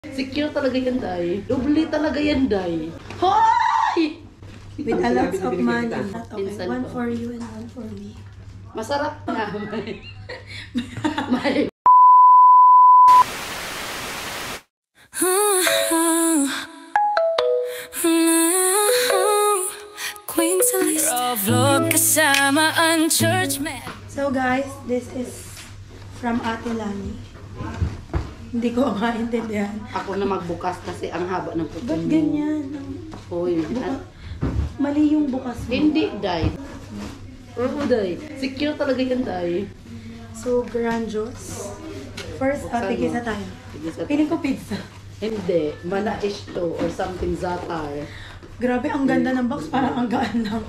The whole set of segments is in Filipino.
Secure talaga yan, Day. Doble talaga yan, Day. Hoy! With a lot of money. Okay, Pinsan one ko. for you and one for me. Masarap na. May Vlog kasama ang church man. So guys, this is from Ate Lani. Hindi ko maintindihan. ako na magbukas kasi ang haba ng puto Ba't mo. ganyan? Hoy, Mali yung bukas mo. hindi, Day. Oo, Day. Secure talaga yan, Day. So grandiose. First, Buksan tigisa mo. tayo. Tigisa Piling ko pizza. Hindi. Manaish to or something zatar. Grabe, ang ganda ng box. Parang ang gaan lang.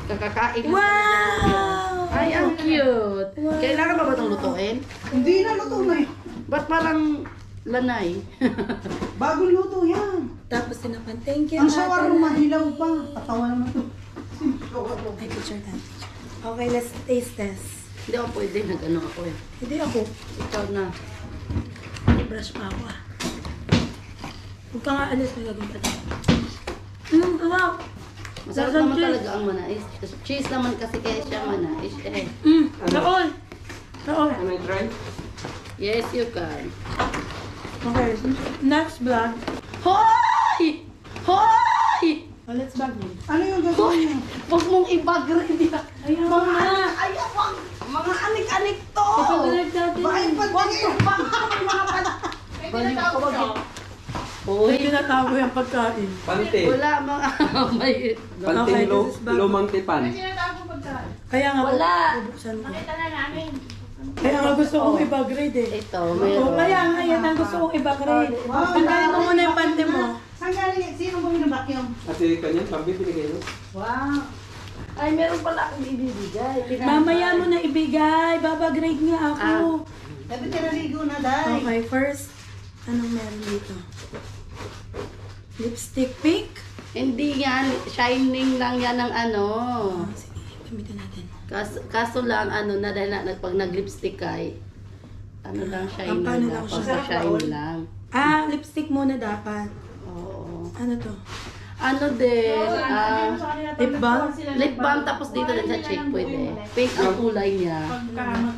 Kakakain. Wow! Ay, ang cute. Wow. Kailangan ba ba itong lutuin? Hindi na luto na yun. Ba't parang lanay? Bagong luto yan. Tapos tinapan. Thank you, Ang Ate shawarma, Lani. hilaw pa. Katawa naman to. Ay, picture tayo. Okay, let's taste test. Hindi ako pwede. Nag-ano ako eh. Hindi ako. Ikaw na. Brush pa ako ah. Huwag ka nga alis, may gagawin pa tayo. Wow! Masarap Lasang naman cheese. talaga ang manais. Cheese naman kasi kaya siya manais eh. Naon! Naon! Can I try? Yes, you can. Okay, next vlog. Hoy! Hoy! Oh, let's vlog mo. Ano yung gagawin niya? Huwag mong i-bag-ready na. Ayaw Mga na. anik, ayaw, wag. Mga anik-anik to. Ipag-live natin. Baka ipatingin. Baliw ko wag. May Hoy, tinatago yung pagkain. Pante. wala mga may... Okay, this is bago. Lumang tipan. Kaya nga, Wala. bubuksan ko. Kaya nga gusto kong i-grade eh. Ito, Oh, meron. kaya nga yan ang gusto kong i-grade. Wow. Tanggalin mo muna yung pante mo. Saan galing yan? Sino bumili ng vacuum? Kasi kanya, sabi binigay mo. Wow. Ay, meron pala akong ibibigay. Mamaya mo na ibigay. Babagrade nga ako. Sabi tinaligo na, Day. Okay, first, anong meron dito? Lipstick pink? Hindi yan. Shining lang yan ng ano. Oh, sige, gamitin natin. Kaso lang, ano na, dahil pag nag-lipstick kay, ano lang, shiny paano lang. lang siya? Pagka-shiny lang. Ah, lipstick muna dapat. Oo. Ano to? Ano din, Lip balm? lip balm tapos dito din sa cheek pwede. Pink ang kulay niya.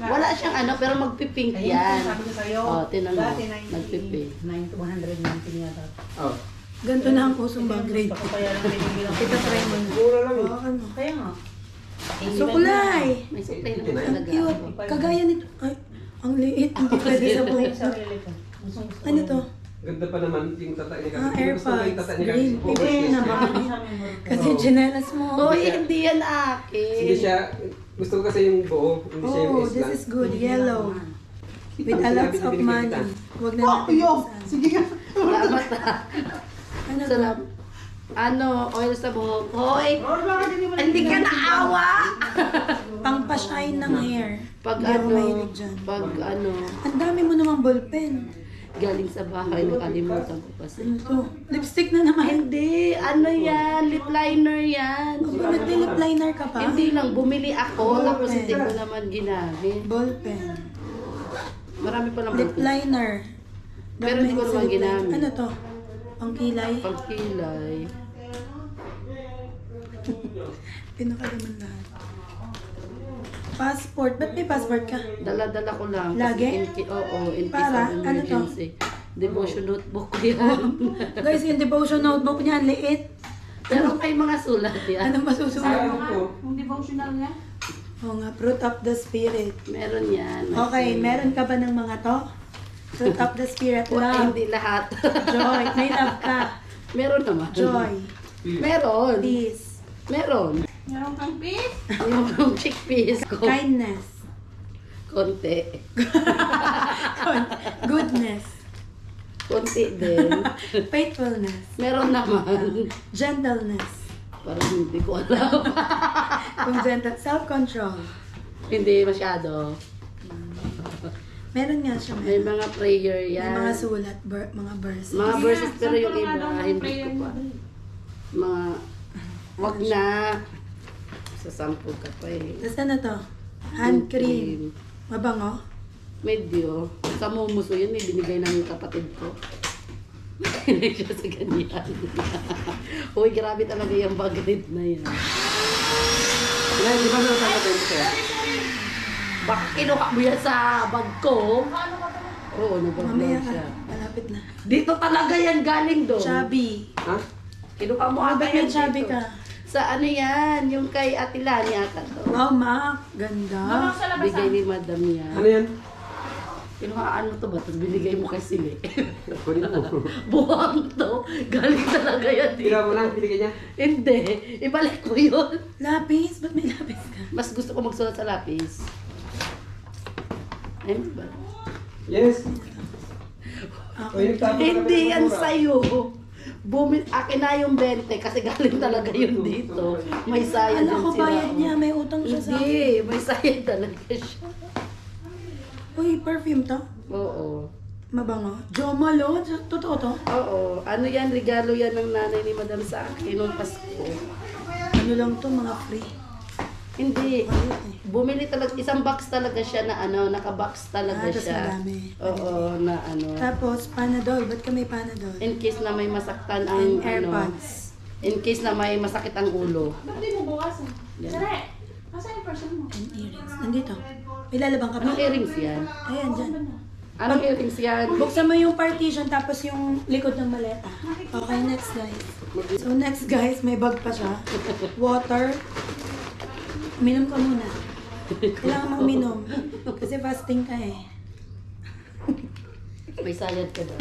Wala siyang ano, pero magpipink yan. Sabi ko sa'yo. Oh, tinan mo, Dati, nagpipink. 119 yata. Oh. Ganito na ang pusong bagrade. Kaya lang binigyan ng Kita try mo na. Mura lang eh. Oh, ano? Kaya nga. Sukulay! May supply naman Ang talaga. cute. Kagaya nito. Ay, ang liit. Hindi pwede sa buhok. Sarili ko. Ano to? Ganda pa naman yung tatay niya. Ah, AirPods. Green. Kasi Pipili na ba? Kasi chinelas mo. Hoy, hindi yan Hindi akin. siya, gusto ko kasi yung buo. Hindi siya yung Oh, S this lang. is good. Yellow. With a lot of money. Huwag na Oh, natin yo! buksan. Sige nga. Salamat ah. Ano to? Salam. Ano, oil sa buhok. Hoy, Oh, bakit hindi mo hindi ka naawa. Pang pa-shine ng hair. Pag Hindi ako ano, mahilig dyan. pag ano, Ang dami mo namang ballpen. galing sa bahay, nakalimutan ko kasi. Ano to? Lipstick na naman. Hindi, ano yan, lip liner yan. Ano, nag-lip liner ka pa? Hindi lang, bumili ako, tapos hindi ko naman ginamit. Ballpen. Marami pa naman. Lip liner. Pero hindi ko Dami sa naman lip liner. ginamit. Ano to? Pang kilay? Pagkilay. Pinakalaman lahat. Passport. Ba't may passport ka? Dala-dala ko lang. Lagi? Oo, in case Para? of Ano to? emergency. Devotion notebook ko yan. Guys, yung devotion notebook niya, ang liit. Pero may mga sulat yan. Ano masusunod? Ano ko? Yung devotional niya? Oo nga, fruit of the spirit. Meron yan. Okay, meron ka ba ng mga to? Fruit of the spirit, Ay, love, hindi lahat. joy. May love ka. Meron naman. Joy, Meron. peace, Meron. Meron kang peace? Yung chickpeas ko. kindness, Konti. goodness, Konti din. faithfulness, Meron naman. gentleness, Parang hindi ko alam. kung gentle, self-control. Hindi masyado. Meron nga siya, May meron. mga prayer May yan. mga sulat, mga verses. Mga verses pero yung iba, hindi ko pa. Mga, wag na. Sa sample ka pa eh. Tapos ano to? Hand cream. Mabango? Medyo. Sa mumuso yun, may binigay ng kapatid ko. Hindi siya sa ganyan. Uy, grabe talaga yung bagrit na yan. Kaya, di ba nakakatayin ko siya? Baka kinuha mo yan sa bag ko. Oo, Mamaya nabag ka. siya. Malapit na. Dito talaga yan galing doon. Chubby. Ha? Kinuha mo ata Bakit yan may chubby dito. ka? Sa ano yan? Yung kay Ate Lani ata to. Wow, Ma. Ganda. Sa labas Bigay ni Madam yan. Ano yan? Kinuhaan mo to ba? Tapos binigay mo kay Sili. Kunin mo. Buwang to. Galing talaga yan dito. Tira mo lang, binigay niya. Hindi. Ibalik mo yun. Lapis? Ba't may lapis ka? Mas gusto ko magsulat sa lapis. Ay, ba? Yes. Ako. O, yung tapos na Hindi kami yan ng mura. sa'yo. Akin na yung 20 kasi galing talaga yun dito. May sayad Alam yung ko, sira. bayad niya. May utang siya sa... Hindi. May sayad talaga siya. Uy, perfume to? Oo. Mabango. Jo Malo? Totoo to? Oo. Ano yan? Regalo yan ng nanay ni Madam sa akin noong Pasko. Ano lang to, mga free. Hindi. Ayun eh. Bumili talaga, isang box talaga siya na ano, naka-box talaga Ah, tas siya. madami. Oo, na ano. Tapos, Panadol. Ba't ka may Panadol? In case na may masaktan ang And AirPods. In case na may masakit ang ulo. Ba't di mo bukasan? Yan. Sare, asan yung person mo? And earrings. Nandito. May lalabang ka ba? Anong earrings yan? Ayan, dyan. Anong earrings yan? Buksan mo yung partition tapos yung likod ng maleta. Okay, next guys. So next guys, may bag pa siya. Water. Minom ka muna. Kailangan mong minom. Kasi fasting ka eh. May sayad ka daw.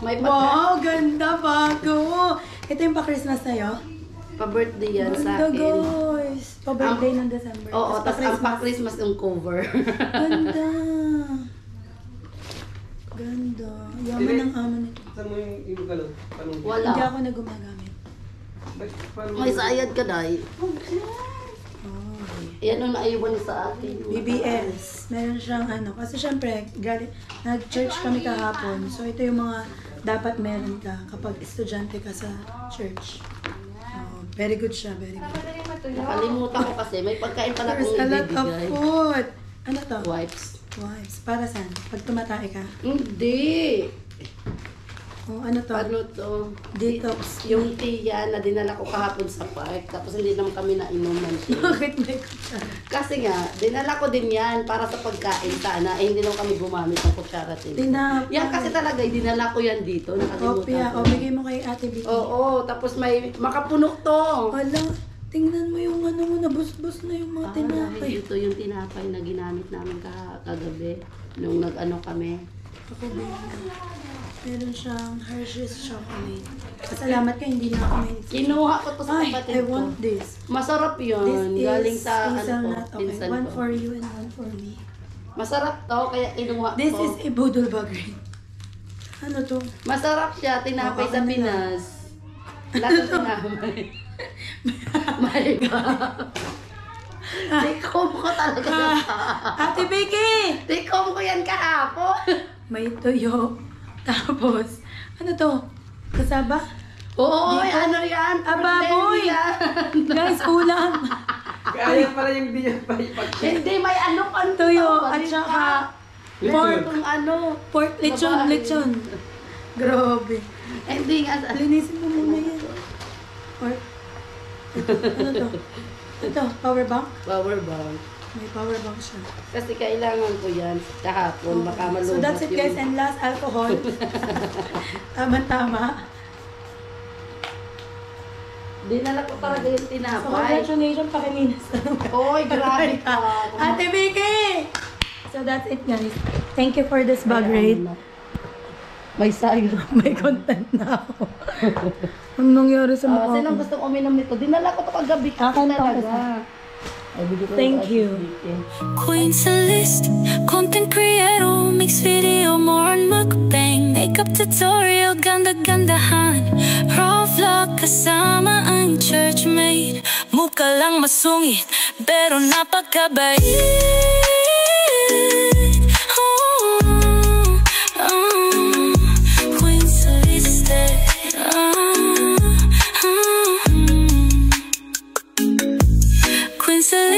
May Wow, ganda bago! Ito yung pa-Christmas sa'yo. pa-birthday yan sa Ganda akin. guys! Pa-birthday ng December. Oo, tapos ang pa-Christmas. pa-Christmas yung cover. Ganda! Ganda. Yaman ng amo nito. Saan mo yung gano'n? Tanong. Wala. Hindi ako na gumagamit. May sayad ka dahi. Oh. Yan ang naiwan sa akin. BBS. Meron siyang ano. Kasi syempre, nag-church kami kahapon. So ito yung mga dapat meron ka kapag estudyante ka sa church. Oh, very good siya, very good. Nakalimutan ko kasi may pagkain pala There's kong a lot of ibibigay. food. Ano to? Wipes. Wipes. Para saan? Pag tumatay ka? Hindi. O ano to? Ano to? Detox. Yung tea yan na dinala ko kahapon sa park. Tapos hindi naman kami nainuman siya. Bakit may kutsara? Kasi nga, dinala ko din yan para sa pagkain sana. Eh, hindi naman kami gumamit ng kutsara din. Tinapay. Yan kasi talaga, dinala ko yan dito. Nakalimutan Kopya. ko. O, bigay mo kay Ate Vicky. Oo, tapos may makapuno to. Wala. Tingnan mo yung ano mo, nabusbus na yung mga tinapay. Ito yung tinapay na ginamit namin kagabi. Nung nag-ano kami. Ako ba meron siyang Hershey's chocolate. Salamat ka, hindi na ako may Kinuha ko to sa Ay, kapatid I ko. want this. Masarap yun. This is Galing sa hazelnut. Okay, pinsan one ko. for you and one for me. Masarap to, kaya kinuha This ko. is a budol bagay. Ano to? Masarap siya, tinapay Oo, sa ano na? Pinas. Lahat ng tinapay. My God. Tikom ko talaga. Ate Vicky! Tikom ko yan kahapon. May tuyo. Tapos, ano to? Kasaba? Oo, Dito? ano yan? Ababoy! Yan. Guys, ulam! Kaya pala yung di niya pa ipag-check. Hindi, may ano pa Tuyo at saka pork. Kung ano. Pork, lechon, Babae. lechon. Grabe. Hindi nga. Linisin mo muna yan. Pork. Ano to? Ito, power bank? Power bank. May power bank siya. Kasi kailangan ko yan kahapon. Baka malubos So that's it guys, and last alcohol. Tama-tama. Dinala ko talaga yung So tinapay. congratulations, pakilinis. Oy, grabe ka. Ate Vicky! So that's it guys. Thank you for this bag raid. May sayro. May content na ako. Anong nangyari sa mukha Sinong ko? gustong uminom nito? Dinala ko to kagabi kasi Akin to, talaga. Ay, bigyan ko Thank yung you. Queen Celeste, content creator, mix video, more on mukbang, makeup tutorial, ganda-gandahan, raw vlog, kasama ang church mate. Mukha lang masungit, pero napakabait.